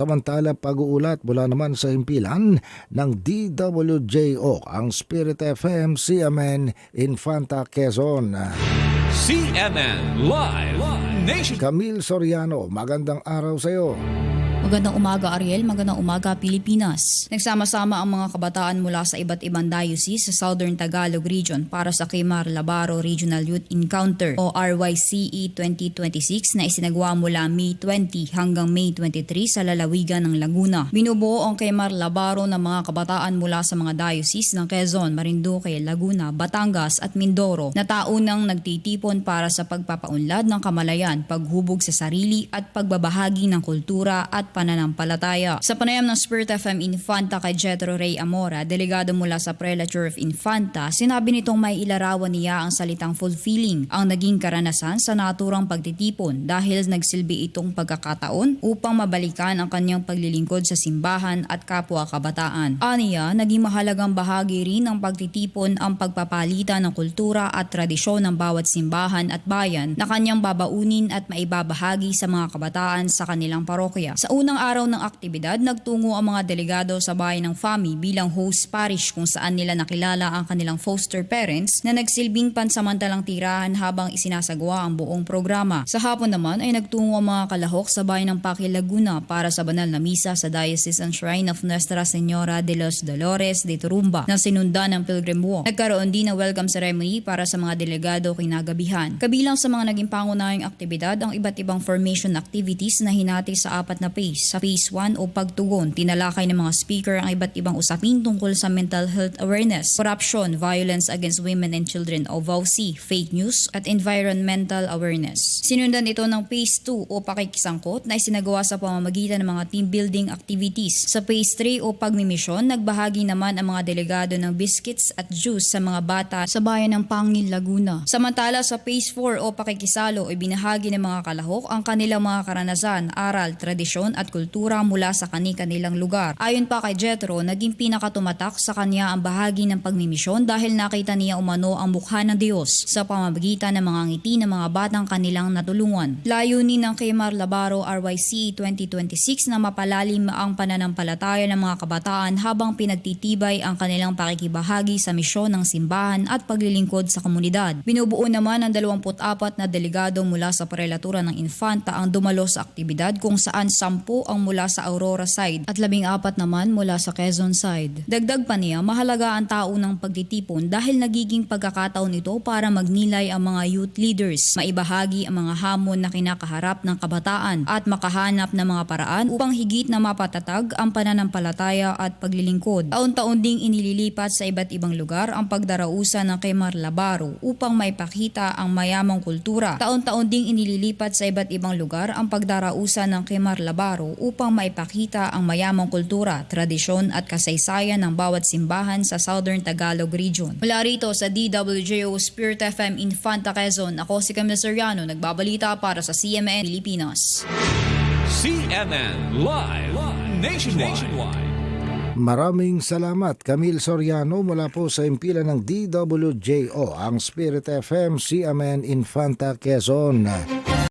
Samantala, pag-uulat mula naman sa himpilan ng DWJO, ang Spirit FM CMN Infanta Quezon. CMN Live Nation. Camille Soriano, magandang araw sa iyo. Magandang umaga Ariel, magandang umaga Pilipinas. Nagsama-sama ang mga kabataan mula sa iba't ibang diocese sa Southern Tagalog Region para sa Queimar Labaro Regional Youth Encounter o RYCE 2026 na isinagawa mula May 20 hanggang May 23 sa lalawigan ng Laguna. Binubuo ang Queimar Labaro ng mga kabataan mula sa mga diocese ng Quezon, Marinduque, Laguna, Batangas at Mindoro na taunang nagtitipon para sa pagpapaunlad ng kamalayan, paghubog sa sarili at pagbabahagi ng kultura at pananampalataya. Sa panayam ng Spirit FM Infanta kay Jetro Ray Amora, delegado mula sa Prelature of Infanta, sinabi nitong may ilarawan niya ang salitang fulfilling ang naging karanasan sa naturang pagtitipon dahil nagsilbi itong pagkakataon upang mabalikan ang kanyang paglilingkod sa simbahan at kapwa kabataan. Aniya, naging mahalagang bahagi rin ng pagtitipon ang pagpapalitan ng kultura at tradisyon ng bawat simbahan at bayan na kanyang babaunin at maibabahagi sa mga kabataan sa kanilang parokya. Sa unang araw ng aktibidad, nagtungo ang mga delegado sa bayan ng FAMI bilang host parish kung saan nila nakilala ang kanilang foster parents na nagsilbing pansamantalang tirahan habang isinasagawa ang buong programa. Sa hapon naman ay nagtungo ang mga kalahok sa bayan ng Paki, Laguna para sa banal na misa sa Diocesan Shrine of Nuestra Señora de los Dolores de Turumba na sinundan ng Pilgrim Walk. Nagkaroon din ng welcome ceremony para sa mga delegado kinagabihan. Kabilang sa mga naging pangunahing aktibidad ang iba't ibang formation activities na hinati sa apat na phase. Sa Phase 1 o pagtugon, tinalakay ng mga speaker ang iba't ibang usapin tungkol sa mental health awareness, corruption, violence against women and children o VAUC, fake news, at environmental awareness. Sinundan ito ng Phase 2 o pakikisangkot na isinagawa sa pamamagitan ng mga team building activities. Sa Phase 3 o pagmimisyon, nagbahagi naman ang mga delegado ng biscuits at juice sa mga bata sa bayan ng Pangil, Laguna. Samantala sa Phase 4 o pakikisalo ay binahagi ng mga kalahok ang kanilang mga karanasan, aral, tradisyon at kultura mula sa kani-kanilang lugar. Ayon pa kay Jetro, naging pinakatumatak sa kanya ang bahagi ng pagmimisyon dahil nakita niya umano ang mukha ng Diyos sa pamamagitan ng mga ngiti ng mga batang kanilang natulungan. Layunin ng Queimar Labaro RYC 2026 na mapalalim ang pananampalataya ng mga kabataan habang pinagtitibay ang kanilang pakikibahagi sa misyon ng simbahan at paglilingkod sa komunidad. Binubuo naman ang 24 na delegado mula sa Prelatura ng Infanta ang dumalo sa aktibidad kung saan 10 ang mula sa Aurora side at 14 naman mula sa Quezon side. Dagdag pa niya, mahalaga ang tao ng pagtitipon dahil nagiging pagkakataon ito para magnilay ang mga youth leaders, maibahagi ang mga hamon na kinakaharap ng kabataan at makahanap ng mga paraan upang higit na mapatatag ang pananampalataya at paglilingkod. Taon-taon ding inililipat sa iba't ibang lugar ang pagdarausan ng Queimar Labaro upang maipakita ang mayamang kultura. Taon-taon ding inililipat sa iba't ibang lugar ang pagdarausan ng Queimar Labaro upang maipakita ang mayamang kultura, tradisyon at kasaysayan ng bawat simbahan sa Southern Tagalog Region. Mula rito sa DWJO Spirit FM Infanta Quezon, ako si Camille Soriano, nagbabalita para sa CMN Pilipinas. CMN Live Nationwide. Maraming salamat, Camille Soriano, mula po sa himpilan ng DWJO, ang Spirit FM CMN Infanta Quezon.